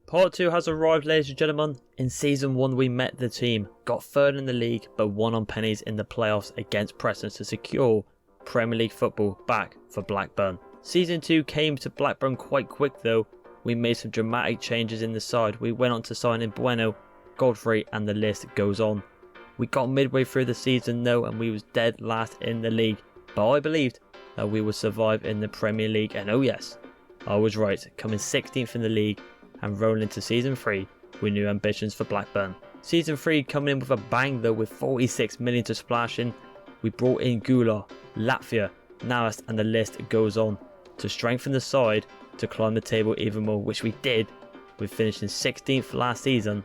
Part 2 has arrived, ladies and gentlemen. In Season 1 we met the team, got third in the league but won on pennies in the playoffs against Preston to secure Premier League football back for Blackburn. Season 2 came to Blackburn quite quick though. We made some dramatic changes in the side. We went on to sign in Bueno, Godfrey, and the list goes on. We got midway through the season though and we was dead last in the league, but I believed that we would survive in the Premier League, and oh yes, I was right, coming 16th in the league and rolling into Season 3 with new ambitions for Blackburn. Season 3 coming in with a bang though, with 46 million to splash in. We brought in Gula, Latvia, Navas, and the list goes on to strengthen the side to climb the table even more, which we did. We finished in 16th last season.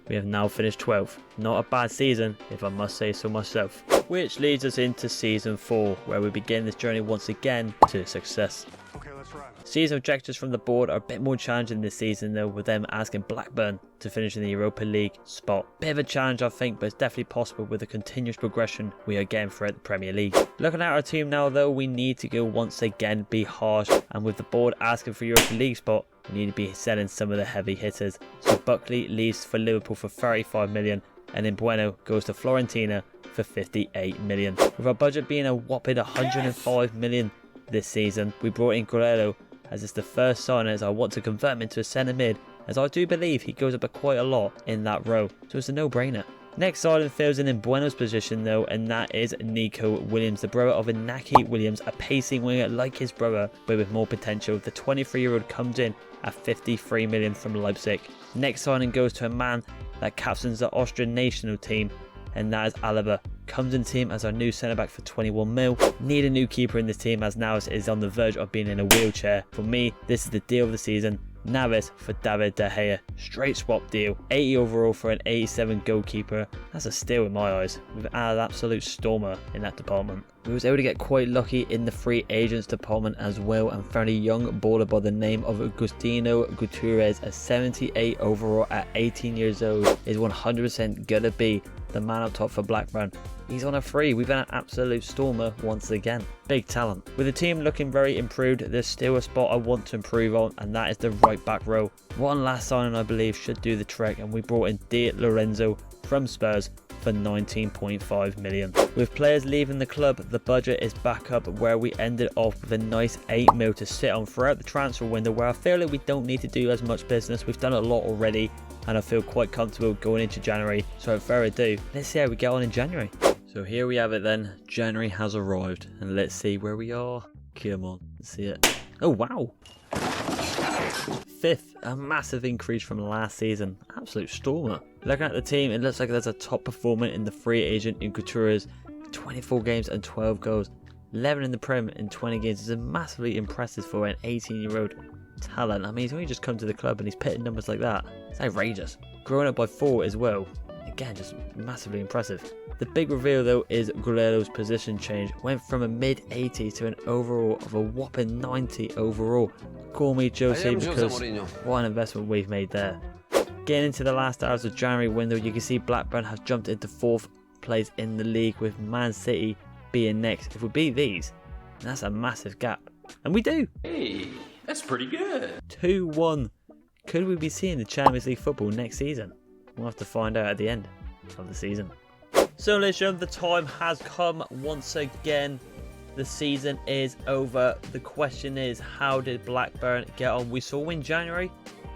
We have now finished 12th. Not a bad season, if I must say so myself. Which leads us into Season 4, where we begin this journey once again to success. Okay, let's run. Season objectives from the board are a bit more challenging this season though, with them asking Blackburn to finish in the Europa League spot. Bit of a challenge I think, but it's definitely possible with the continuous progression we are getting throughout the Premier League. Looking at our team now though, we need to go once again be harsh, and with the board asking for Europa League spot, we need to be selling some of the heavy hitters. So Buckley leaves for Liverpool for 35 million, and then Bueno goes to Fiorentina for 58 million. With our budget being a whopping 105 million this season, we brought in Guerrero as it's the first sign, as I want to convert him into a centre mid, as I do believe he goes up quite a lot in that row, so it's a no-brainer. Next signing fills in Bueno's position though, and that is Nico Williams, the brother of Inaki Williams, a pacing winger like his brother but with more potential. The 23-year-old comes in at 53 million from Leipzig. Next signing goes to a man that captains the Austrian national team, and that is Alaba. Comes in the team as our new centre back for 21 mil. Need a new keeper in this team as Navas is on the verge of being in a wheelchair. For me, this is the deal of the season. Navas for David De Gea. Straight swap deal. 80 overall for an 87 goalkeeper. That's a steal in my eyes. We've added an absolute stormer in that department. We was able to get quite lucky in the free agents department as well, and found a young baller by the name of Agustino Gutierrez, a 78 overall at 18 years old, is 100% gonna be the man up top for Blackburn. He's on a free. We've been an absolute stormer once again. Big talent. With the team looking very improved, there's still a spot I want to improve on, and that is the right back row. One last signing I believe should do the trick, and we brought in Di Lorenzo from Spurs for 19.5 million. With players leaving the club, the budget is back up where we ended off with a nice 8 mil to sit on throughout the transfer window, where I feel like we don't need to do as much business. We've done a lot already and I feel quite comfortable going into January. So without further ado, let's see how we get on in January. So here we have it then. January has arrived and let's see where we are. Come on, let's see it. Oh wow. 5th, a massive increase from last season. Absolute stormer. Looking at the team, it looks like there's a top performer in the free agent in Gutierrez. 24 games and 12 goals. 11 in the Prem in 20 games is massively impressive for an 18-year-old talent. I mean, he's only just come to the club and he's pitting numbers like that. It's outrageous. Growing up by 4 as well. Again, just massively impressive. The big reveal though is Guerrero's position change. Went from a mid-80 to an overall of a whopping 90 overall. Call me Jose because what an investment we've made there. Getting into the last hours of January window, you can see Blackburn has jumped into 4th place in the league, with Man City being next. If we beat these, that's a massive gap. And we do. Hey, that's pretty good. 2-1. Could we be seeing the Champions League football next season? We'll have to find out at the end of the season. So ladies and gentlemen, the time has come once again. The season is over. The question is, how did Blackburn get on? We saw in January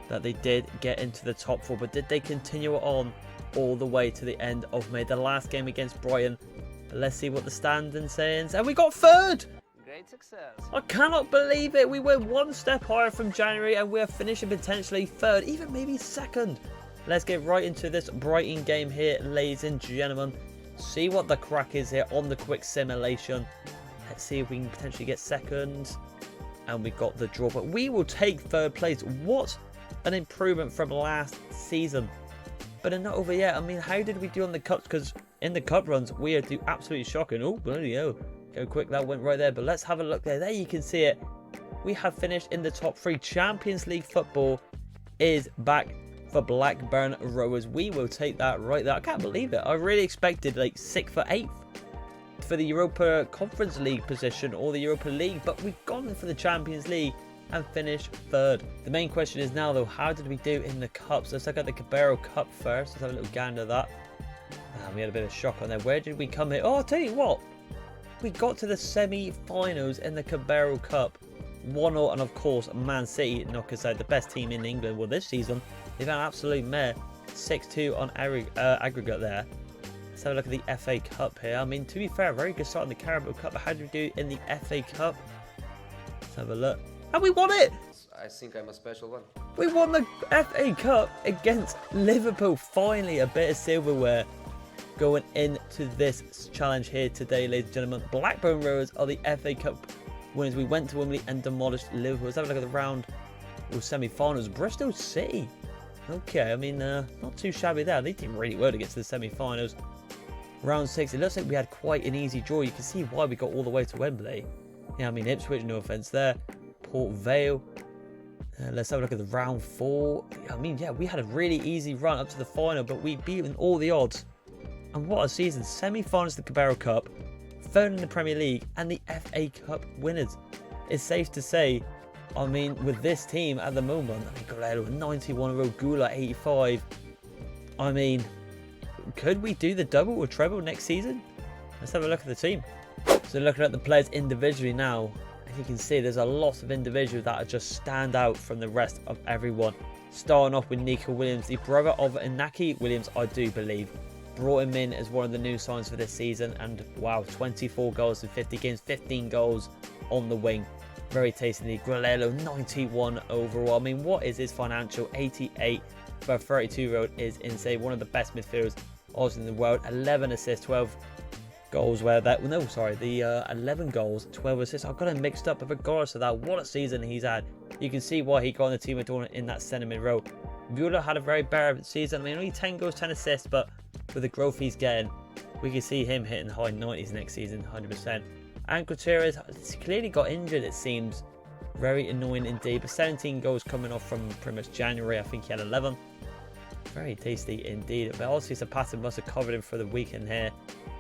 that they did get into the top 4, but did they continue on all the way to the end of May? The last game against Brighton. Let's see what the standing says. And we got 3rd! Great success. I cannot believe it. We went one step higher from January and we're finishing potentially 3rd, even maybe 2nd. Let's get right into this Brighton game here, ladies and gentlemen. See what the crack is here on the quick simulation. Let's see if we can potentially get 2nd. And we got the draw, but we will take 3rd place. What an improvement from last season. But they're not over yet. I mean, how did we do on the cups? Because in the cup runs, we are do absolutely shocking. Oh, bloody hell. Go quick, that went right there. But let's have a look there. There you can see it. We have finished in the top 3. Champions League football is back for Blackburn Rovers. We will take that right there. I can't believe it. I really expected like 6th or 8th for the Europa Conference League position or the Europa League, but we've gone for the Champions League and finish 3rd. The main question is now though, how did we do in the cups? Let's look at the Carabao Cup first. Let's have a little gander at that. We had a bit of a shock on there. Where did we come here? Oh, I'll tell you what. We got to the semi-finals in the Carabao Cup. 1-0, and of course, Man City knocked us out, the best team in England. Well, this season, they've had an absolute mare. 6-2 on aggregate there. Let's have a look at the FA Cup here. I mean, to be fair, very good start in the Carabao Cup. But how did we do in the FA Cup? Let's have a look. And we won it! I think I'm a special one. We won the FA Cup against Liverpool. Finally, a bit of silverware going into this challenge here today, ladies and gentlemen. Blackburn Rovers are the FA Cup winners. We went to Wembley and demolished Liverpool. Let's have a look at the round or semi-finals. Bristol City. Okay, I mean, not too shabby there. They did really well to get to the semi-finals. Round 6, it looks like we had quite an easy draw. You can see why we got all the way to Wembley. Yeah, I mean, Ipswich, no offence there. Port Vale. Let's have a look at the round 4. I mean, yeah, we had a really easy run up to the final, but we beaten all the odds. And what a season. Semi-finals of the Carabao Cup, 3rd in the Premier League, and the FA Cup winners. It's safe to say, I mean, with this team at the moment, I mean, Galero 91, Rogula 85. I mean, could we do the double or treble next season? Let's have a look at the team. So looking at the players individually now, as you can see, there's a lot of individuals that are just stand out from the rest of everyone. Starting off with Nico Williams, the brother of Inaki Williams, I do believe. Brought him in as one of the new signs for this season, and wow, 24 goals in 50 games, 15 goals on the wing. Very tastily. Grelelo 91 overall. I mean, what is his financial? 88 for a 32-year-old is insane. One of the best midfielders also in the world. 11 assists, 12 goals. Where that? No, sorry, the 11 goals, 12 assists. I've got him mixed up. But regardless of that, what a season he's had. You can see why he got on the team of tournament in that centre mid row. Viola had a very bad season. I mean, only 10 goals, 10 assists, but with the growth he's getting, we can see him hitting high 90s next season, 100%. And Gutierrez clearly got injured, it seems. Very annoying indeed. But 17 goals coming off from pretty much January. I think he had 11. Very tasty indeed. But obviously, Zapata must have covered him for the weekend here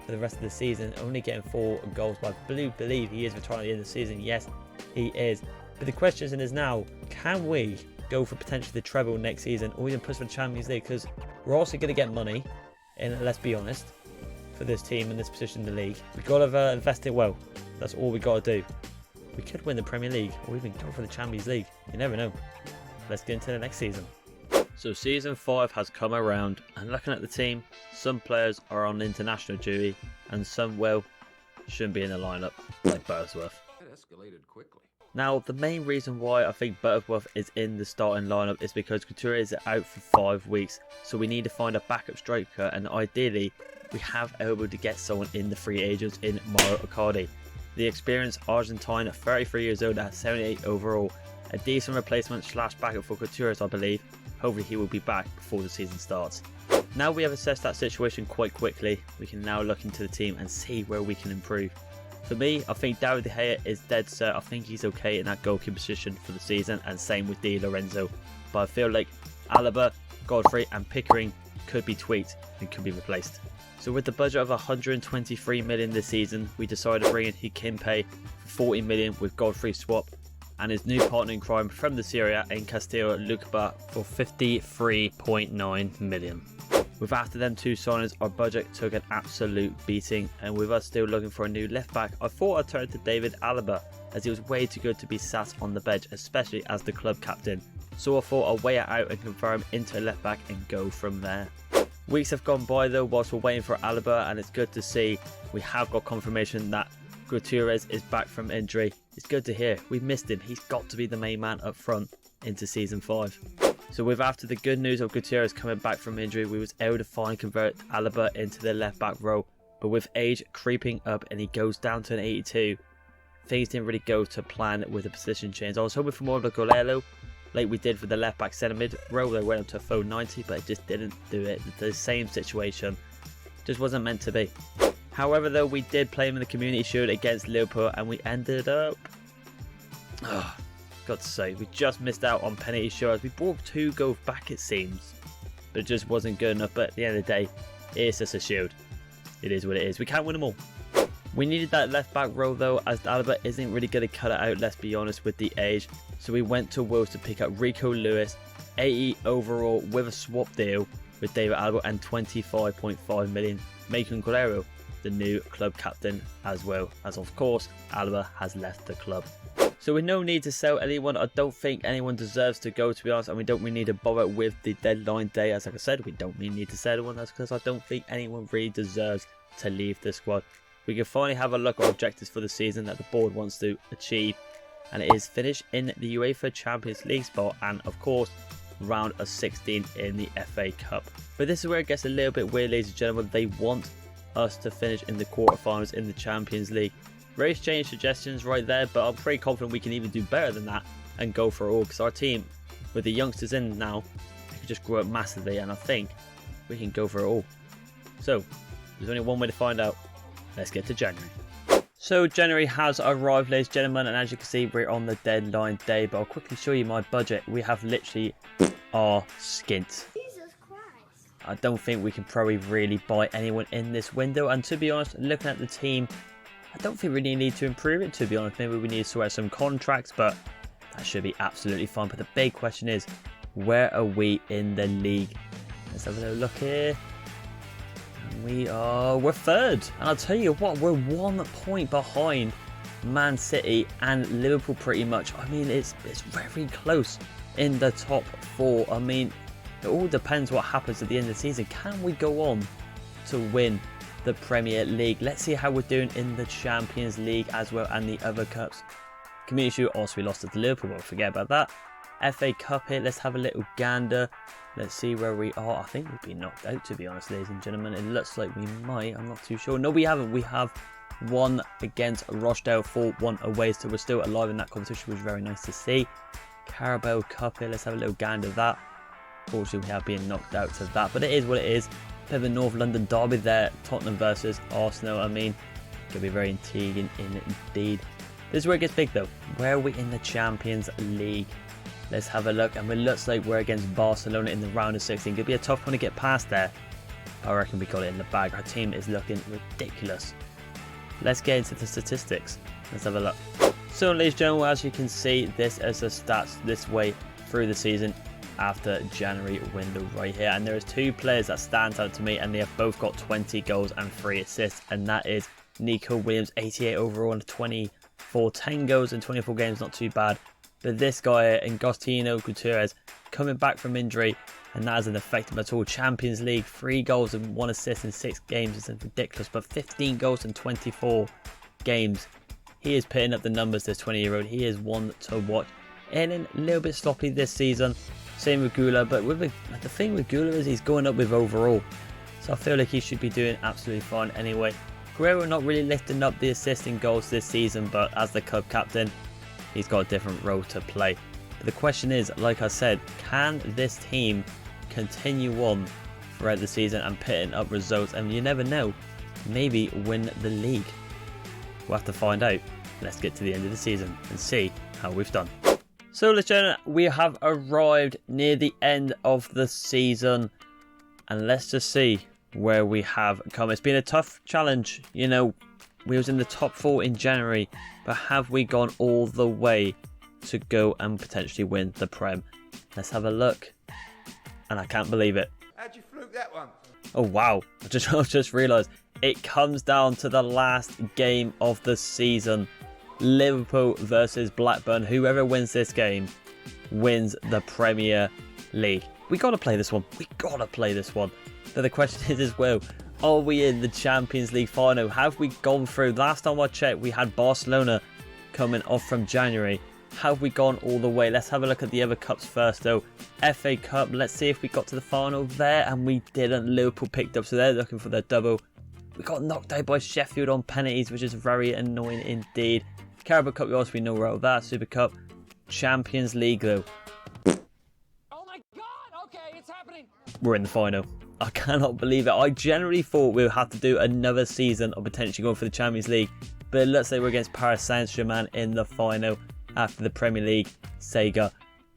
for the rest of the season. Only getting 4 goals. But I believe he is retiring at the end of the season. Yes, he is. But the question is now, can we go for potentially the treble next season, or even push for the Champions League? Because we're also going to get money, and let's be honest, for this team in this position in the league. We've got to invest it well. That's all we got to do. We could win the Premier League or even go for the Champions League. You never know. Let's get into the next season. So season 5 has come around, and looking at the team, some players are on international duty and some, well, shouldn't be in the lineup, like Buttersworth. That escalated quickly. Now, the main reason why I think Butterworth is in the starting lineup is because Gutierrez is out for 5 weeks. So we need to find a backup striker, and ideally, we have able to get someone in the free agents in Mauro Icardi. The experienced Argentine at 33 years old at 78 overall. A decent replacement / backup for Gutierrez, I believe. Hopefully he will be back before the season starts. Now we have assessed that situation quite quickly, we can now look into the team and see where we can improve. For me, I think David De Gea is dead set. I think he's okay in that goalkeeper position for the season, and same with Di Lorenzo. But I feel like Alaba, Godfrey and Pickering could be tweaked and could be replaced. So with the budget of 123 million this season, we decided to bring in Hikimpe for 40 million with Godfrey swap, and his new partner in crime from the Serie A in Castillo, Lucba, for 53.9 million. With after them 2 signings, our budget took an absolute beating, and with us still looking for a new left back, I thought I'd turn to David Alaba, as he was way too good to be sat on the bench, especially as the club captain. So I thought I'd weigh it out and confirm into a left back and go from there. Weeks have gone by though whilst we're waiting for Alaba, and it's good to see we have got confirmation that Gutierrez is back from injury. It's good to hear. We missed him. He's got to be the main man up front into season 5. So with after the good news of Gutierrez coming back from injury, we was able to finally convert Alaba into the left back role. But with age creeping up and he goes down to an 82, things didn't really go to plan with the position change. I was hoping for more of a Golelo, like we did for the left back centre mid row. They went up to a full 90, but it just didn't do it. The same situation, just wasn't meant to be. However, though, we did play him in the Community Shield against Liverpool, and we ended up, got to say, we just missed out on penalty shootouts. We brought 2 goals back, it seems, but it just wasn't good enough. But at the end of the day, it's just a shield. It is what it is. We can't win them all. We needed that left back role though, as Alaba isn't really going to cut it out, let's be honest, with the age. So we went to Wolves to pick up Rico Lewis, 80 overall with a swap deal with David Alaba and 25.5 million, making Guerrero the new club captain, as well as of course Alaba has left the club. So with no need to sell anyone, I don't think anyone deserves to go, to be honest, and we don't really need to bother with the deadline day. As like I said, we don't really need to sell anyone. That's because I don't think anyone really deserves to leave the squad. We can finally have a look at objectives for the season that the board wants to achieve, and it is finish in the UEFA Champions League spot and of course round of 16 in the FA Cup. But this is where it gets a little bit weird, ladies and gentlemen. They want us to finish in the quarterfinals in the Champions League. Very strange suggestions right there, but I'm pretty confident we can even do better than that and go for it all, because our team, with the youngsters in now, could just grow up massively, and I think we can go for it all. So there's only one way to find out. Let's get to January. So January has arrived, ladies and gentlemen, and as you can see, we're on the deadline day, but I'll quickly show you my budget. We have literally our skint. Jesus Christ. I don't think we can probably really buy anyone in this window, and to be honest, looking at the team, I don't think we really need to improve it, to be honest. Maybe we need to sort out some contracts, but that should be absolutely fine. But the big question is, where are we in the league? Let's have a little look here. We're third, and I'll tell you what, we're 1 point behind Man City and Liverpool pretty much. I mean, it's very close in the top 4. I mean, it all depends what happens at the end of the season. Can we go on to win the Premier League? Let's see how we're doing in the Champions League as well and the other cups. Community Shield, also we lost it to Liverpool, but forget about that. FA Cup here, let's have a little gander. Let's see where we are. I think we've been knocked out, to be honest, ladies and gentlemen. It looks like we might. I'm not too sure. No, we haven't. We have won against Rochdale 4-1 away, so we're still alive in that competition, which is very nice to see. Carabao Cup here, let's have a little gander at that. Unfortunately, we have been knocked out to that, but it is what it is. Bit of a North London derby there, Tottenham versus Arsenal. I mean, it could be very intriguing indeed. This is where it gets big though. Where are we in the Champions League? Let's have a look, and it looks like we're against Barcelona in the round of 16. Could be a tough one to get past there. I reckon we got it in the bag. Our team is looking ridiculous. Let's get into the statistics. Let's have a look. So, ladies and gentlemen, as you can see, this is the stats this way through the season after January window right here. And there is 2 players that stand out to me, and they have both got 20 goals and 3 assists. And that is Nico Williams, 88 overall and 10 goals in 24 games, not too bad. But this guy, Agostino Gutierrez, coming back from injury, and that hasn't affected him at all. Champions League, 3 goals and 1 assist in 6 games. It's ridiculous, but 15 goals in 24 games. He is putting up the numbers, this 20-year-old. He is one to watch. And a little bit sloppy this season. Same with Gula, but the thing with Gula is he's going up with overall. So I feel like he should be doing absolutely fine anyway. Guerrero not really lifting up the assisting goals this season, but as the club captain, he's got a different role to play. But the question is, like I said, can this team continue on throughout the season and putting up results? And you never know, maybe win the league. We'll have to find out. Let's get to the end of the season and see how we've done. So, ladies and gentlemen, we have arrived near the end of the season, and let's just see where we have come. It's been a tough challenge. You know, we was in the top 4 in January, but have we gone all the way to go and potentially win the Prem? Let's have a look. And I can't believe it. How'd you fluke that one? Oh wow, I just realised it comes down to the last game of the season. Liverpool versus Blackburn. Whoever wins this game wins the Premier League. We got to play this one. But the question is as well, are we in the Champions League final? Have we gone through? Last time I checked, we had Barcelona coming off from January. Have we gone all the way? Let's have a look at the other cups first though. FA Cup, let's see if we got to the final there, and we didn't. Liverpool picked up, so they're looking for their double. We got knocked out by Sheffield on penalties, which is very annoying indeed. Carabao Cup, we know about that. Super Cup, Champions League though. Oh my god, okay, it's happening. We're in the final. I cannot believe it. I generally thought we would have to do another season of potentially going for the Champions League, but let's say we're against Paris Saint-Germain in the final after the Premier League Sega.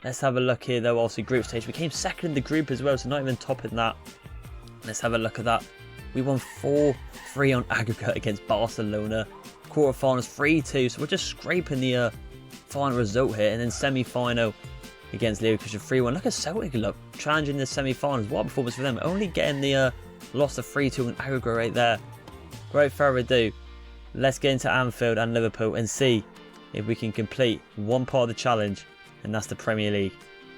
Let's have a look here though. Also group stage, we came second in the group as well, so not even topping that. Let's have a look at that. We won 4-3 on aggregate against Barcelona. Quarterfinals 3-2, so we're just scraping the final result here. And then semi-final against Leverkusen 3-1. Look at Celtic, look, challenging the semi-finals. What a performance for them. Only getting the loss of 3-2 on aggregate right there. Without further ado, let's get into Anfield and Liverpool and see if we can complete one part of the challenge, and that's the Premier League.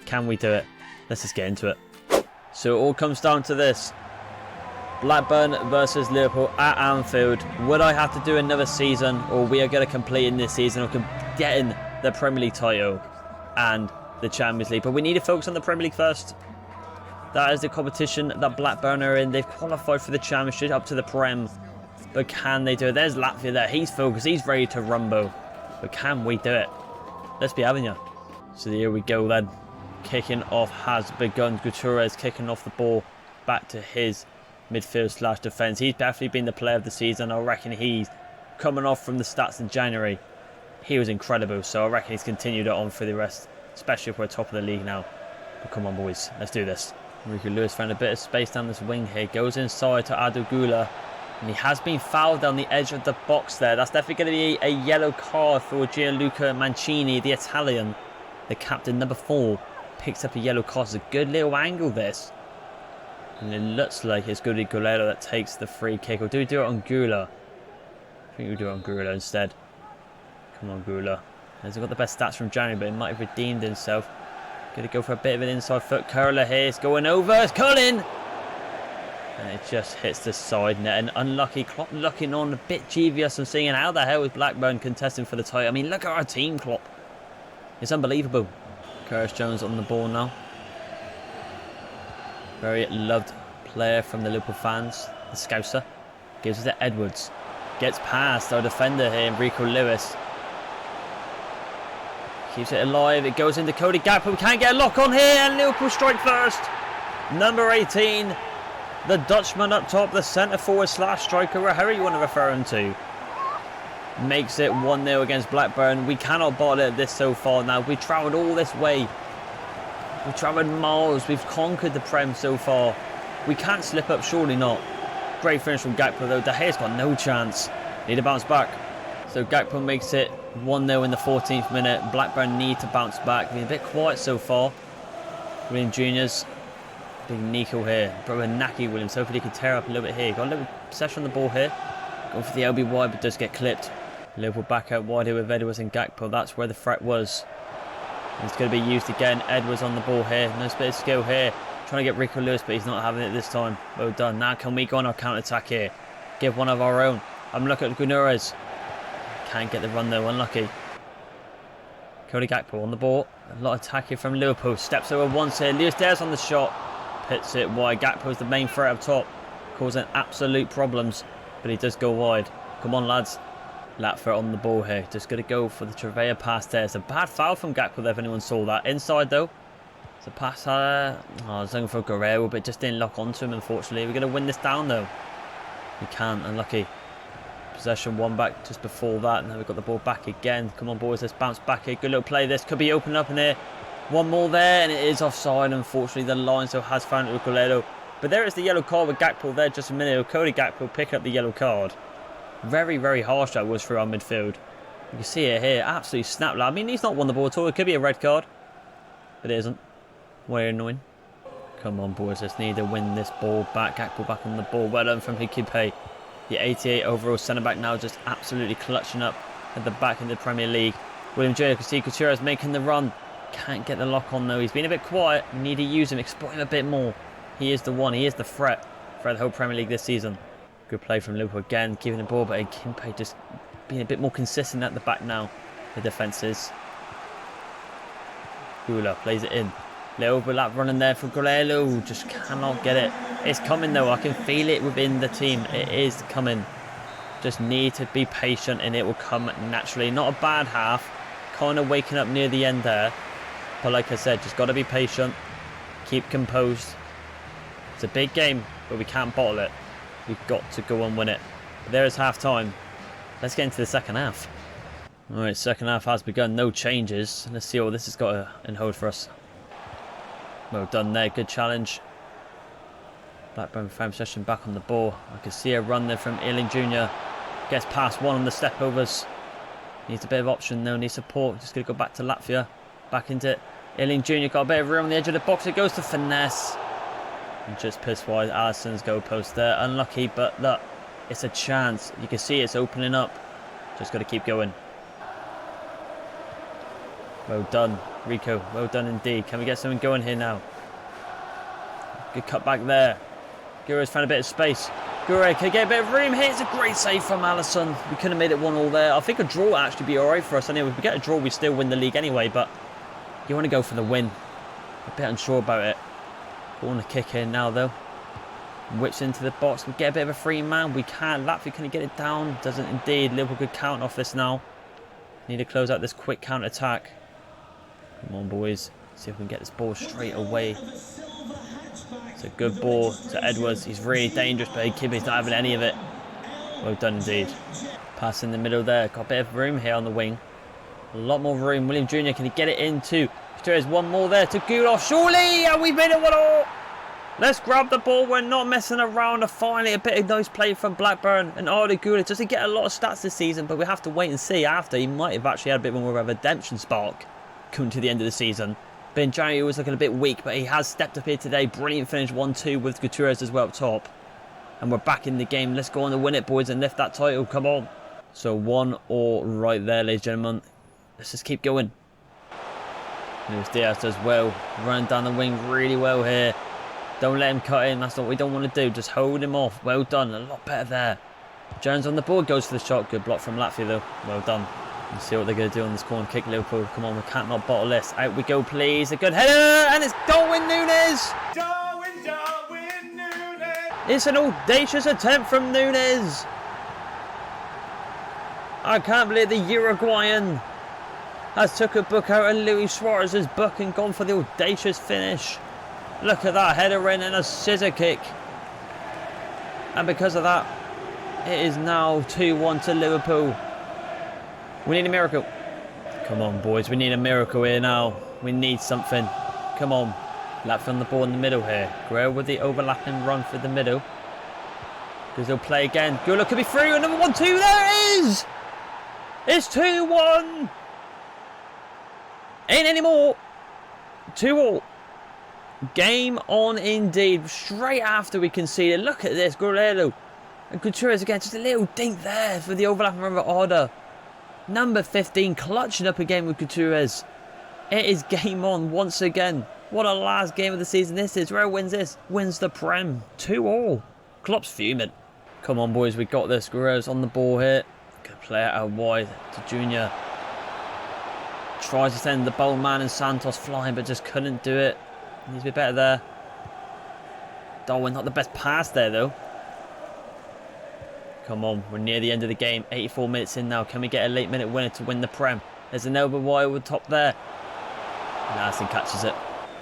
Can we do it? Let's just get into it. So it all comes down to this. Blackburn versus Liverpool at Anfield. Would I have to do another season, or we are going to complete in this season or getting the Premier League title and the Champions League? But we need to focus on the Premier League first. That is the competition that Blackburn are in. They've qualified for the Championship up to the Prem. But can they do it? There's Latvia there. He's focused. He's ready to rumble. But can we do it? Let's be having you. So here we go then. Kicking off has begun. Gutierrez kicking off the ball back to his midfield / defence. He's definitely been the player of the season. I reckon he's coming off from the stats in January. He was incredible. So I reckon he's continued it on for the rest, especially if we're top of the league now. But come on, boys. Let's do this. Rico Lewis found a bit of space down this wing here. Goes inside to Adogula. And he has been fouled down the edge of the box there. That's definitely going to be a yellow card for Gianluca Mancini, the Italian. The captain, number 4, picks up a yellow card. It's a good little angle, this. And it looks like it's Gudi Gulero that takes the free kick. Or do we do it on Gula? I think we do it on Gula instead. Come on, Gula. He's got the best stats from January, but he might have redeemed himself. Going to go for a bit of an inside foot curler here. It's going over. It's Cullen! And it just hits the side net. And unlucky. Klopp looking on a bit dubious and seeing how the hell is Blackburn contesting for the title. I mean, look at our team, Klopp. It's unbelievable. Curtis Jones on the ball now. Very loved player from the Liverpool fans. The Scouser. Gives it to Edwards. Gets past our defender here, Enrico Lewis. Keeps it alive. It goes into Cody Gakpo. We can't get a lock on here. And Liverpool strike first. Number 18. The Dutchman up top. The centre forward / striker. However you want to refer him to. Makes it 1-0 against Blackburn. We cannot bottle it this so far now. We've travelled all this way. We've travelled miles. We've conquered the Prem so far. We can't slip up, surely not. Great finish from Gakpo though. De Gea's got no chance. Need to bounce back. So Gakpo makes it 1-0 in the 14th minute. Blackburn need to bounce back. Been a bit quiet so far. William Juniors. Big Nico here. Brother Naki Williams. Hopefully he can tear up a little bit here. Got a little possession on the ball here. Going for the LB wide, but does get clipped. Liverpool back out wide here with Edwards and Gakpo. That's where the threat was. It's going to be used again. Edwards on the ball here. Nice bit of skill here. Trying to get Rico Lewis, but he's not having it this time. Well done. Now can we go on our counter-attack here? Give one of our own. I'm looking at Gutierrez. Can't get the run though. Unlucky. Cody Gakpo on the ball. A lot of attack here from Liverpool. Steps over once here. Luis Diaz on the shot. Pits it wide. Gakpo's the main threat up top. Causing absolute problems. But he does go wide. Come on, lads. Latford on the ball here. Just going to go for the Trevea pass there. It's a bad foul from Gakpo there if anyone saw that. Inside though. It's a pass. I was looking for Guerrero, but just didn't lock onto him, unfortunately. We're going to win this down though. We can't. Unlucky. Possession one back just before that. And then we've got the ball back again. Come on, boys. Let's bounce back here. Good little play. This could be open up in here. One more there. And it is offside. Unfortunately, the line still has found it with Guerrero. But there is the yellow card with Gakpo there just a minute ago. Cody Gakpo picking up the yellow card. Very, very harsh that was through our midfield. You can see it here. Absolutely snap. I mean, he's not won the ball at all. It could be a red card. But it isn't. Very annoying. Come on, boys. Let's need to win this ball back. Gakpo back on the ball. Well done from Hikipe. The 88 overall centre-back now just absolutely clutching up at the back in the Premier League. William J. You can see Gutierrez making the run. Can't get the lock on though. He's been a bit quiet. We need to use him. Exploit him a bit more. He is the one. He is the threat for the whole Premier League this season. Good play from Liverpool again. Giving the ball, but Hikipe just being a bit more consistent at the back now. The defences. Gula plays it in. Little overlap running there for Guerrero. Just cannot get it. It's coming though. I can feel it within the team. It is coming. Just need to be patient and it will come naturally. Not a bad half. Kind of waking up near the end there. But like I said, just got to be patient. Keep composed. It's a big game, but we can't bottle it. We've got to go and win it. But there is half time. Let's get into the second half. Alright, second half has begun. No changes. Let's see what this has got in hold for us. Well done there. Good challenge. Blackburn found possession back on the ball. I can see a run there from Ealing Jr. Gets past one on the stepovers. Needs a bit of option though, needs support. Just going to go back to Latvia. Back into it. Ealing Jr. got a bit of room on the edge of the box. It goes to finesse. And just piss wide. Alisson's goal post there. Unlucky, but look, it's a chance. You can see it's opening up. Just got to keep going. Well done, Rico. Well done indeed. Can we get something going here now? Good cut back there. Gure's found a bit of space. Gure can get a bit of room here. It's a great save from Alisson. We could have made it 1-1 there. I think a draw would actually be alright for us. Anyway, if we get a draw, we still win the league anyway. But you want to go for the win. A bit unsure about it. Corner kick in now though. Whips into the box. We get a bit of a free man. We can't. Latvia can get it down. Doesn't indeed. Liverpool could count off this now. Need to close out this quick counter attack. Come on, boys. See if we can get this ball straight away. It's a good ball to Edwards. He's really dangerous, but Kibi's not having any of it. Well done indeed. Pass in the middle there. Got a bit of room here on the wing. A lot more room. William Jr. Can he get it into? There's one more there to Guloff. Surely! And we've made it 1-1. Let's grab the ball. We're not messing around. Finally, a bit of nice play from Blackburn. And Arda Guloff doesn't get a lot of stats this season, but we have to wait and see after. He might have actually had a bit more of a redemption spark coming to the end of the season. But in January, he was looking a bit weak, but he has stepped up here today. Brilliant finish, 1-2 with Gutierrez as well up top. And we're back in the game. Let's go on and win it, boys, and lift that title. Come on. So 1-1 right there, ladies and gentlemen. Let's just keep going. Luis Diaz does well. Running down the wing really well here. Don't let him cut in. That's what we don't want to do. Just hold him off. Well done. A lot better there. Jones on the board. Goes for the shot. Good block from Latvia, though. Well done. Let's see what they're going to do on this corner kick, Liverpool. Come on, we can't not bottle this. Out we go, please. A good header, and it's Darwin Núñez. Darwin Núñez. It's an audacious attempt from Núñez. I can't believe the Uruguayan has took a book out of Luis Suarez's book and gone for the audacious finish. Look at that header in and a scissor kick. And because of that, it is now 2-1 to Liverpool. We need a miracle. Come on, boys. We need a miracle here now. We need something. Come on. Latvia on the ball in the middle here. Guerrero with the overlapping run for the middle. Because they'll play again. Gula could be through. Another 1-2. There it is. It's 2-1. Ain't any more. 2-2. Game on indeed. Straight after we conceded. Look at this. Guerrero. And Gutierrez again. Just a little dink there for the overlapping run of order. Number 15 clutching up again with Gutierrez. It is game on once again. What a last game of the season this is. Whoever wins this wins the Prem. 2-2. Klopp's fuming. Come on, boys. We got this. Guerrero's on the ball here. Good play out wide to Junior. Tries to send the bold man and Santos flying, but just couldn't do it. Needs to be better there. Darwin, not the best pass there, though. Come on, we're near the end of the game. 84 minutes in now. Can we get a late minute winner to win the Prem? There's an elbow wide with top there. Larson catches it.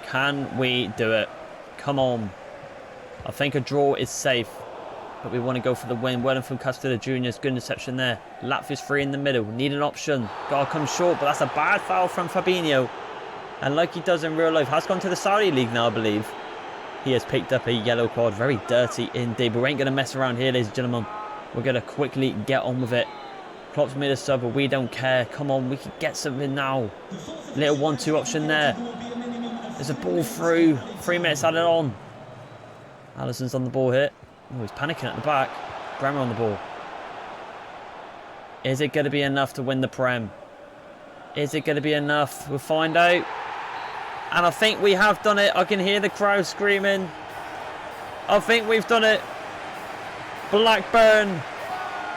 Can we do it? Come on. I think a draw is safe, but we want to go for the win. Well done from Custody Juniors. Good interception there. Latvia's free in the middle. Need an option. Gotta come short, but that's a bad foul from Fabinho. And like he does in real life, has gone to the Saudi League now, I believe. He has picked up a yellow card. Very dirty indeed. But we ain't going to mess around here, ladies and gentlemen. We're going to quickly get on with it. Klopp's made a sub, but we don't care. Come on, we can get something now. Little 1-2 option there. There's a ball through. 3 minutes added on. Alisson's on the ball here. Oh, he's panicking at the back. Bremer on the ball. Is it going to be enough to win the Prem? Is it going to be enough? We'll find out. And I think we have done it. I can hear the crowd screaming. I think we've done it. Blackburn.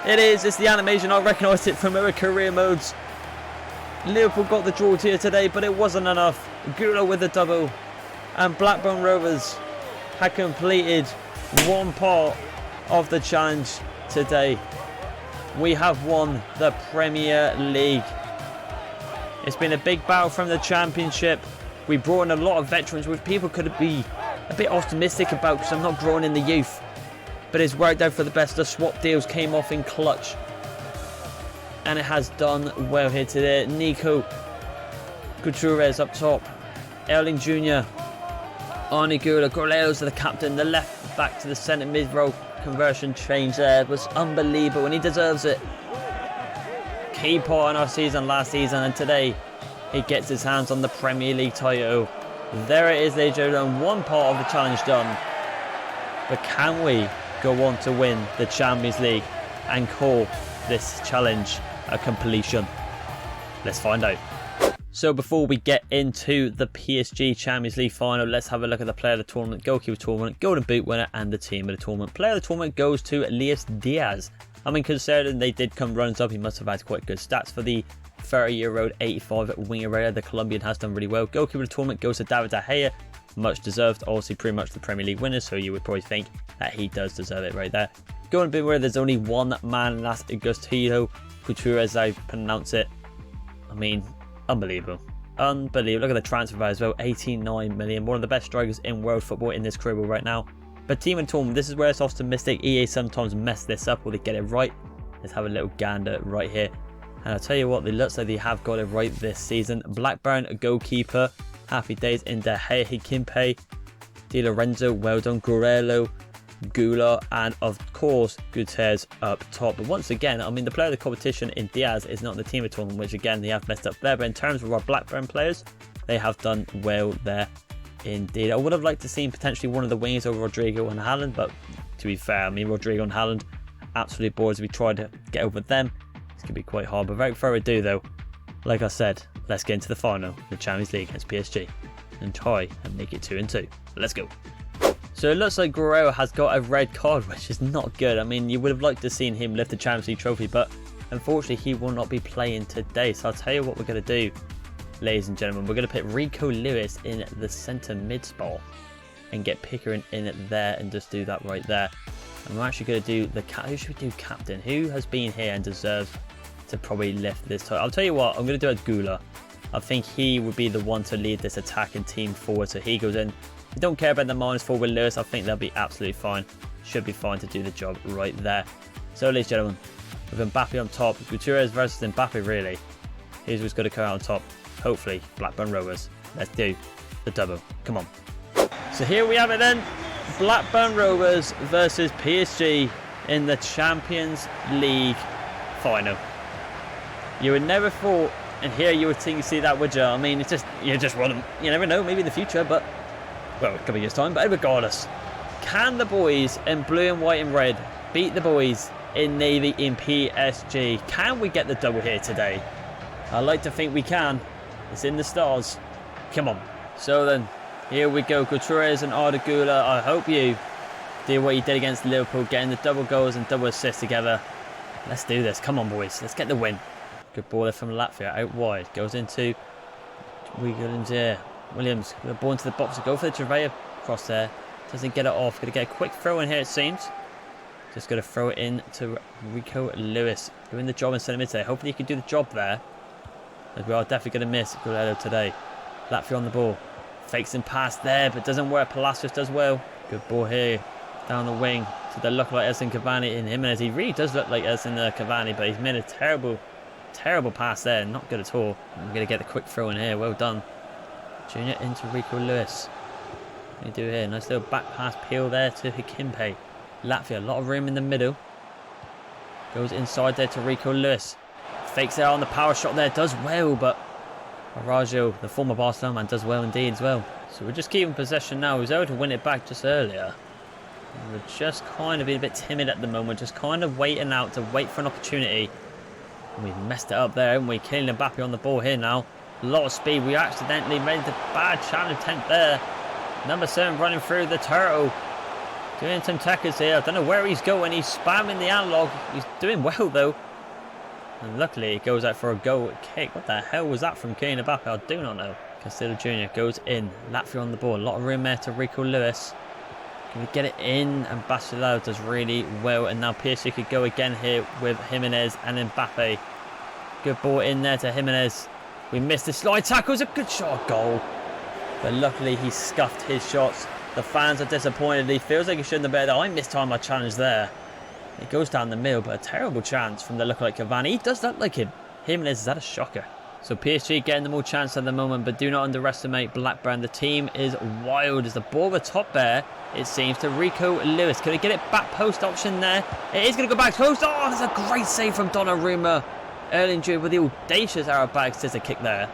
It is. It's the animation. I recognised it from our career modes. Liverpool got the draw here today, but it wasn't enough. Gulo with the double. And Blackburn Rovers had completed one part of the challenge today. We have won the Premier League. It's been a big battle from the Championship. We brought in a lot of veterans, which people could be a bit optimistic about because I'm not drawing in the youth. But it's worked out for the best. The swap deals came off in clutch. And it has done well here today. Nico Gutierrez up top. Erling Jr. Arnigula, Goleos to the captain, the left back to the centre mid role conversion change there was unbelievable and he deserves it. Key part in our season last season, and today he gets his hands on the Premier League title. There it is, ladies and gentlemen, one part of the challenge done. But can we go on to win the Champions League and call this challenge a completion? Let's find out. So before we get into the PSG Champions League final, let's have a look at the player of the tournament, goalkeeper tournament, golden boot winner and the team of the tournament. Player of the tournament goes to Luis Diaz. I mean, considering they did come runners up, he must have had quite good stats for the 30-year-old 85 winger rater. The Colombian has done really well. Goalkeeper of the tournament goes to David De Gea. Much deserved, obviously pretty much the Premier League winner, so you would probably think that he does deserve it right there. Golden boot winner, there's only one man, and that's Agustín Couture, as I pronounce it. I mean, unbelievable. Unbelievable. Look at the transfer value as well, 89 million. One of the best strikers in world football in this career right now. But team and tournament, this is where it's optimistic. EA sometimes mess this up or they get it right. Let's have a little gander right here. And I'll tell you what, it looks like they have got it right this season. Blackburn goalkeeper, happy days in De Gea, Hikimpe, Di Lorenzo, well done, Guerrero, Gula, and of course Gutierrez up top. But once again, I mean, the player of the competition in Diaz is not the team of the tournament, which again they have messed up there. But in terms of our Blackburn players, they have done well there indeed. I would have liked to see potentially one of the wingers over Rodrigo and Haaland, but to be fair, I mean, Rodrigo and Haaland absolutely bored as we tried to get over them. It's going to be quite hard, but without further ado though, like I said, let's get into the final, the Champions League against PSG, and try and make it 2-2. Let's go. So it looks like Guerrero has got a red card, which is not good. I mean, you would have liked to have seen him lift the Champions League trophy, but unfortunately he will not be playing today. So I'll tell you what we're going to do, ladies and gentlemen. We're going to put Rico Lewis in the centre mid spot and get Pickering in there and just do that right there. And we're actually going to do the who should we do captain? Who has been here and deserves to probably lift this title? I'll tell you what, I'm going to do a Gula. I think he would be the one to lead this attacking team forward, so he goes in. I don't care about the -4 with Lewis. I think they'll be absolutely fine. Should be fine to do the job right there. So, ladies and gentlemen, with Mbappe on top, Gutierrez versus Mbappe, really. Here's who's going to come out on top. Hopefully, Blackburn Rovers. Let's do the double. Come on. So here we have it then. Blackburn Rovers versus PSG in the Champions League final. You would never thought, and here you would think you see that, would you? I mean, it's just, you just want them. You never know, maybe in the future, but, well, a couple of years' time. But regardless, can the boys in blue and white and red beat the boys in navy in PSG? Can we get the double here today? I like to think we can. It's in the stars. Come on. So then, here we go. Gutierrez and Arda Güler. I hope you do what you did against Liverpool, getting the double goals and double assists together. Let's do this. Come on, boys. Let's get the win. Good ball there from Latvia. Out wide. Goes into Williams. The ball into the box. Go for the Trevea cross there. Doesn't get it off. Going to get a quick throw in here, it seems. Just going to throw it in to Rico Lewis. Doing the job in centre mid today. Hopefully he can do the job there, as we are definitely going to miss Guerrero today. Latvia on the ball. Fakes and pass there, but doesn't work. Palacios does well. Good ball here. Down the wing to the look like Edson Cavani in Jimenez. He really does look like Edson Cavani, but he's made a terrible pass there. Not good at all. I'm going to get the quick throw in here. Well done. Junior into Rico Lewis. What do you do here? Nice little back pass peel there to Hikimpe. Latvia, a lot of room in the middle. Goes inside there to Rico Lewis. Fakes there on the power shot there. Does well, but Arajo, the former Barcelona man, does well indeed as well. So we're just keeping possession now. He was able to win it back just earlier. And we're just kind of being a bit timid at the moment. Just kind of waiting out to wait for an opportunity. And we've messed it up there, haven't we? Killing Mbappe on the ball here now. A lot of speed. We accidentally made the bad challenge attempt there. Number 7 running through the turtle. Doing some tackles here. I don't know where he's going. He's spamming the analog. He's doing well though. And luckily it goes out for a goal kick. What the hell was that from Kylian Mbappe? I do not know. Castillo Jr. goes in. Latvia on the ball. A lot of room there to Rico Lewis. Can we get it in? And Bachelard does really well. And now PSG could go again here with Jimenez and Mbappe. Good ball in there to Jimenez. We missed the slide tackle. It's a good shot. Goal. But luckily he scuffed his shots. The fans are disappointed. He feels like he shouldn't have been there. I mistimed my challenge there. It goes down the middle, but a terrible chance from the lookalike Cavani. He does look like him. Jimenez is that a shocker. So PSG getting the more chance at the moment, but do not underestimate Blackburn. The team is wild as the ball at the top there. It seems to Rico Lewis. Can he get it back post option there? It is going to go back post. Oh, there's a great save from Donnarumma. Erlinger with the audacious arrow back scissor kick there.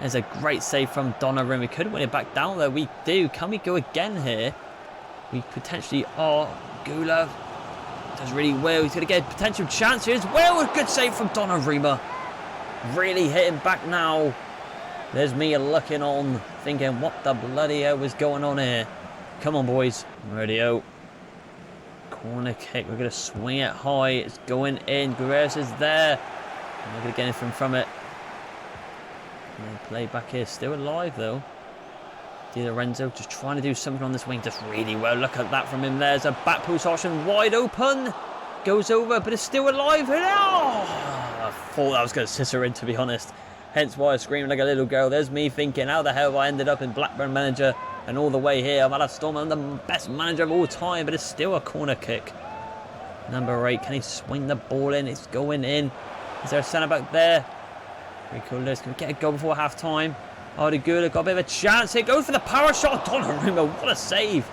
There's a great save from Donnarumma. We could win it back down there. We do. Can we go again here? We potentially are. Gula does really well. He's going to get a potential chance here as well. A good save from Donnarumma. Really hitting back now. There's me looking on, thinking, what the bloody hell was going on here? Come on, boys. Radio. Corner kick. We're going to swing it high. It's going in. Guerrero is there. I'm not going to get anything from it. And play back here. Still alive, though. Di Lorenzo just trying to do something on this wing. Just really well. Look at that from him. There's a back post option. Wide open. Goes over, but it's still alive. Oh, I thought that was going to scissor in, to be honest. Hence why I screamed like a little girl. There's me thinking, how the hell have I ended up in Blackburn manager? And all the way here, I'm at a Storm. I'm the best manager of all time, but it's still a corner kick. Number 8, can he swing the ball in? It's going in. Is there a centre back there? Rico Lewis, can we get a goal before half time? Gula got a bit of a chance here. Goes for the power shot. Donnarumma, what a save.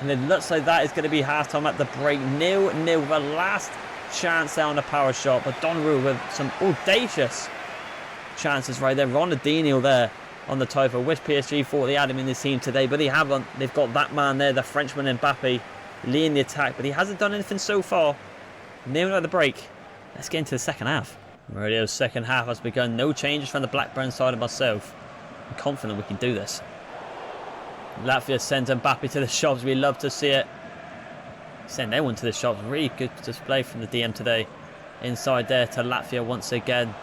And it looks like that is going to be half time at the break. 0-0. The last chance there on the power shot. But Donnarumma with some audacious chances right there. Ronaldinho there on the type. I wish PSG thought they had him in this team today, but they haven't. They've got that man there, the Frenchman Mbappe, leading the attack, but he hasn't done anything so far. 0-0 at the break. Let's get into the second half. Radio's second half has begun. No changes from the Blackburn side of myself. I'm confident we can do this. Latvia sends Mbappe to the shops. We love to see it. Send everyone to the shops. Really good display from the DM today. Inside there to Latvia once again.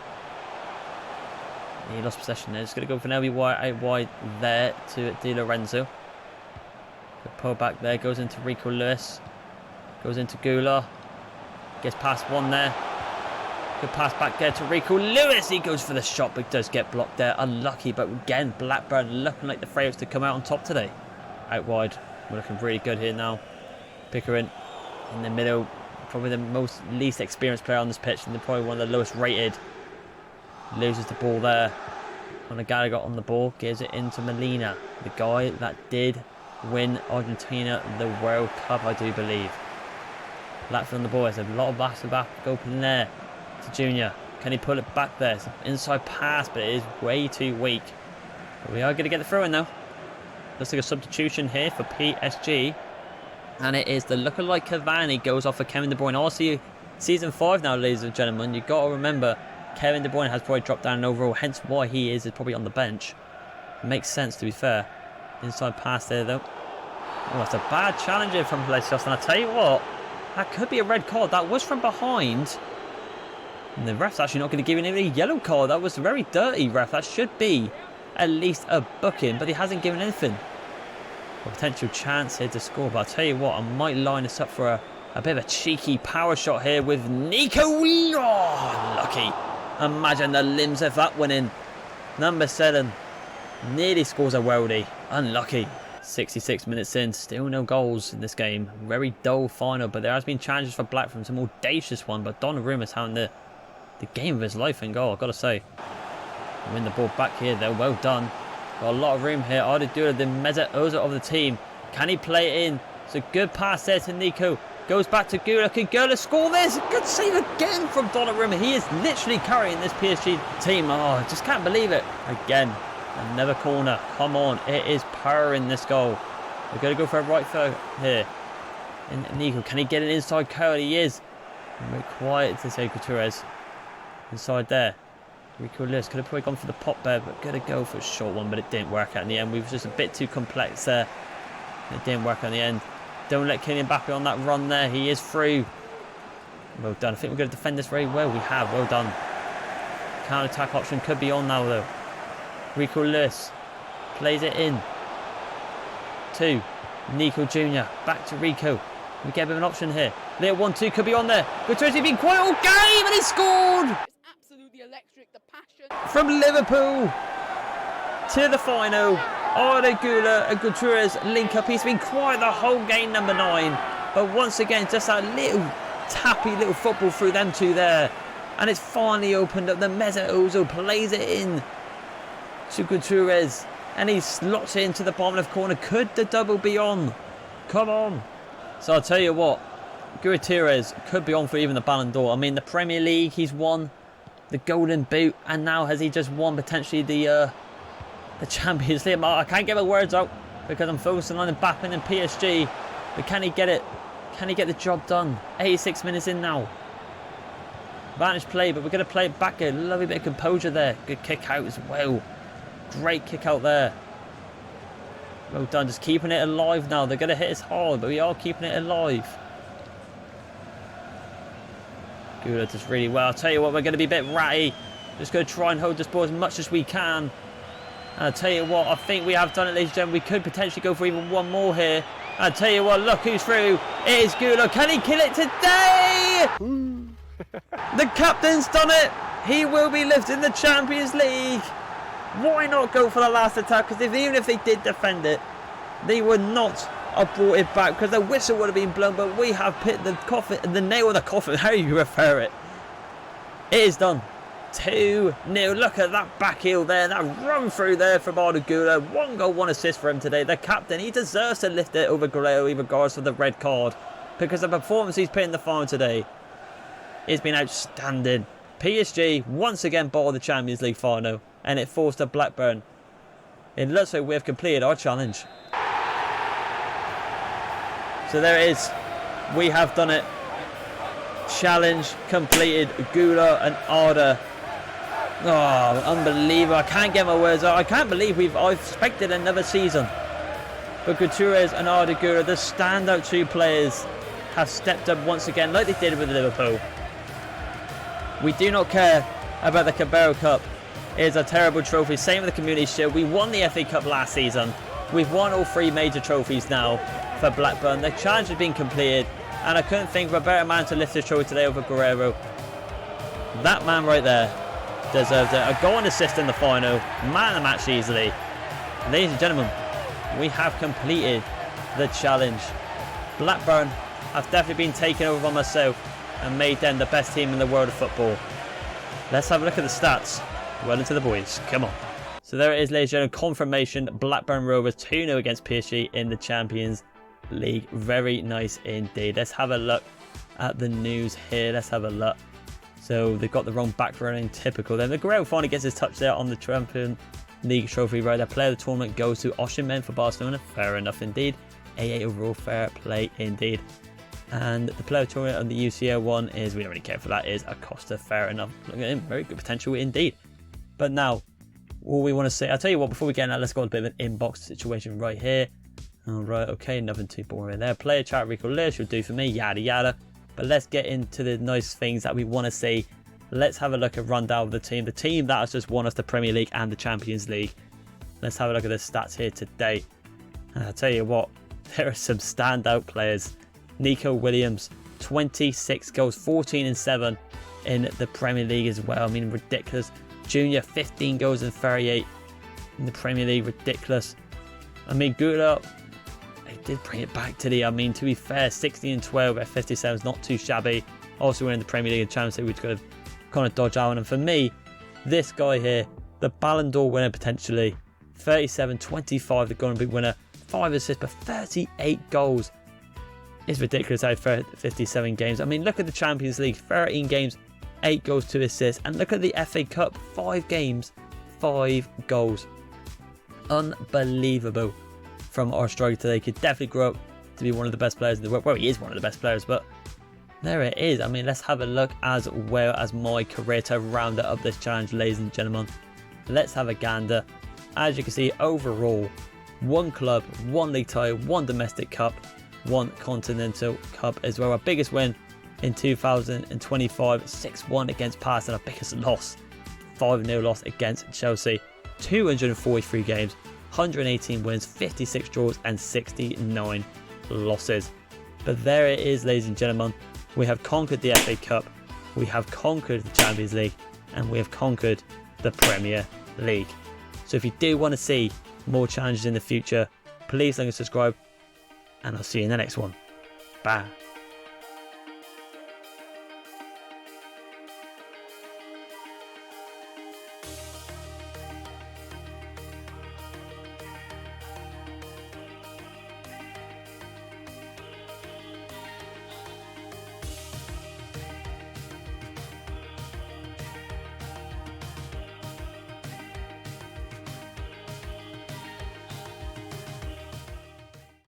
He lost possession there. Just going to go for an LB out wide there to Di Lorenzo. Good pull back there. Goes into Rico Lewis. Goes into Gula. Gets past one there. Good pass back there to Rico Lewis. He goes for the shot, but does get blocked there. Unlucky, but again, Blackburn looking like the favourites to come out on top today. Out wide. We're looking really good here now. Pickering in the middle. Probably the least experienced player on this pitch, and probably one of the lowest rated. Loses the ball there. When the guy got on the ball, gives it into Molina, the guy that did win Argentina the World Cup, I do believe. Latvia on the ball. There's a lot of back open there to Junior. Can he pull it back there? It's an inside pass, but it is way too weak. But we are going to get the throw in though. Looks like a substitution here for PSG. And it is the lookalike Cavani goes off for Kevin De Bruyne. Also, season 5 now, ladies and gentlemen. You've got to remember, Kevin De Bruyne has probably dropped down overall, hence why he is probably on the bench. It makes sense, to be fair. Inside pass there though. Oh, that's a bad challenge here from Palacios. And I tell you what, that could be a red card. That was from behind. And the ref's actually not going to give him a yellow card. That was very dirty, ref. That should be at least a booking, but he hasn't given anything. A potential chance here to score, but I'll tell you what, I might line this up for a bit of a cheeky power shot here with Nico. Oh, lucky. Imagine the limbs of that one in. Number 7 nearly scores a worldie. Unlucky. 66 minutes in, still no goals in this game. Very dull final, but there has been challenges for Blackburn, some audacious one, but Donnarumma's having the game of his life in goal, I've got to say. Win the ball back here though, well done. Got a lot of room here. Ardadura, the Meza Oza of the team. Can he play it in? It's a good pass there to Nico. Goes back to Gula. Can Gula score this? Good save again from Donnarumma. He is literally carrying this PSG team. Oh, I just can't believe it. Again, another corner. Come on, it is powering this goal. We're going to go for a right foot here. And Nico, can he get an inside curl? He is. Very quiet to say Gutierrez. Inside there. Rico Lewis could have probably gone for the pop there, but going to go for a short one, but it didn't work out in the end. We were just a bit too complex there. It didn't work out in the end. Don't let Kylian Mbappe on that run there. He is through. Well done. I think we're going to defend this very well. We have. Well done. Counter-attack option could be on now, though. Rico Lewis plays it in. 2. Nico Jr. Back to Rico. We get a bit of an option here. Little 1-2 could be on there. Gutierrez has been quiet all game and he scored! It's absolutely electric, the passion. From Liverpool to the final. Arda Gula and Gutierrez link up. He's been quiet the whole game, number 9. But once again, just that little tappy little football through them two there. And it's finally opened up. The Mesut Ozil plays it in to Gutierrez. And he slots it into the bottom left corner. Could the double be on? Come on. So I'll tell you what. Gutierrez could be on for even the Ballon d'Or. I mean, the Premier League, he's won the Golden Boot. And now has he just won potentially the Champions League? I can't get my words out because I'm focusing on Mbappe and PSG. But can he get it? Can he get the job done? 86 minutes in now. Advantage play, but we're going to play it back. A lovely bit of composure there. Good kick out as well. Great kick out there. Well done. Just keeping it alive now. They're going to hit us hard, but we are keeping it alive. Good, does really well. I'll tell you what, we're going to be a bit ratty. Just going to try and hold this ball as much as we can. And I'll tell you what, I think we have done it, ladies and gentlemen. We could potentially go for even one more here. I'll tell you what, look who's through. It is Gula. Can he kill it today? The captain's done it. He will be lifting the Champions League. Why not go for the last attack? Because even if they did defend it, they would not have brought it back because the whistle would have been blown. But we have put the coffin, the nail of the coffin, how you refer it. It is done. 2-0. Look at that back heel there. That run through there from Arda Güler. 1 goal, 1 assist for him today. The captain, he deserves to lift it over Guerrero, regardless of the red card. Because the performance he's put in the final today has been outstanding. PSG once again bought the Champions League final. And it forced a Blackburn. It looks like we've completed our challenge. So there it is. We have done it. Challenge completed. Gula and Arda. Oh, unbelievable. I can't get my words out. I can't believe I've expected another season. But Gutierrez and Arda Güler, the standout 2 players, have stepped up once again like they did with Liverpool. We do not care about the Carabao Cup. It is a terrible trophy. Same with the Community Shield. We won the FA Cup last season. We've won all 3 major trophies now for Blackburn. The challenge has been completed. And I couldn't think of a better man to lift the trophy today over Guerrero. That man right there deserved it. A goal and assist in the final. Man of the match easily. Ladies and gentlemen, we have completed the challenge. Blackburn have definitely been taken over by myself and made them the best team in the world of football. Let's have a look at the stats. Well into the boys. Come on. So there it is, ladies and gentlemen. Confirmation. Blackburn Rovers 2-0 against PSG in the Champions League. Very nice indeed. Let's have a look at the news here. Let's have a look. So they've got the wrong back running. Typical. Then the Guerrero finally gets his touch there on the Champions League trophy. Right, the player of the tournament goes to Osimhen for Barcelona. Fair enough indeed. 88 overall. Fair play indeed. And the player of the tournament on the UCL one is, we don't really care for that, is Acosta. Fair enough. Look at him. Very good potential indeed. But now, all we want to say, I'll tell you what, before we get in that, let's go on a bit of an inbox situation right here. Alright, okay, nothing too boring there. Player chat, Rico Lewis will do for me, yada yada. But let's get into the nice things that we want to see. Let's have a look at rundown of the team that has just won us the Premier League and the Champions League. Let's have a look at the stats here today. And I'll tell you what, there are some standout players. Nico Williams, 26 goals, 14 and 7 in the Premier League as well. I mean, ridiculous. Junior, 15 goals and 38 in the Premier League. Ridiculous. I mean, Gula, he did bring it back today. I mean, to be fair, 16 and 12 at 57 is not too shabby. Also winning the Premier League and Champions League, which could have kind of dodged out. And for me, this guy here, the Ballon d'Or winner potentially, 37, 25, the Golden Boot winner, 5 assists, but 38 goals. It's ridiculous out of 57 games. I mean, look at the Champions League, 13 games, 8 goals, 2 assists. And look at the FA Cup, 5 games, 5 goals. Unbelievable from our striker today. Could definitely grow up to be one of the best players in the world. Well, he is one of the best players, but there it is. I mean, let's have a look as well as my career to round up this challenge, ladies and gentlemen. Let's have a gander. As you can see, overall, 1 club, 1 league title, 1 domestic cup, 1 continental cup as well. Our biggest win in 2025, 6-1 against Palace, and our biggest loss, 5-0 loss against Chelsea. 243 games, 118 wins, 56 draws and 69 losses. But there it is, ladies and gentlemen. We have conquered the FA Cup, we have conquered the Champions League, and we have conquered the Premier League. So if you do want to see more challenges in the future, please like and subscribe, and I'll see you in the next one. Bye.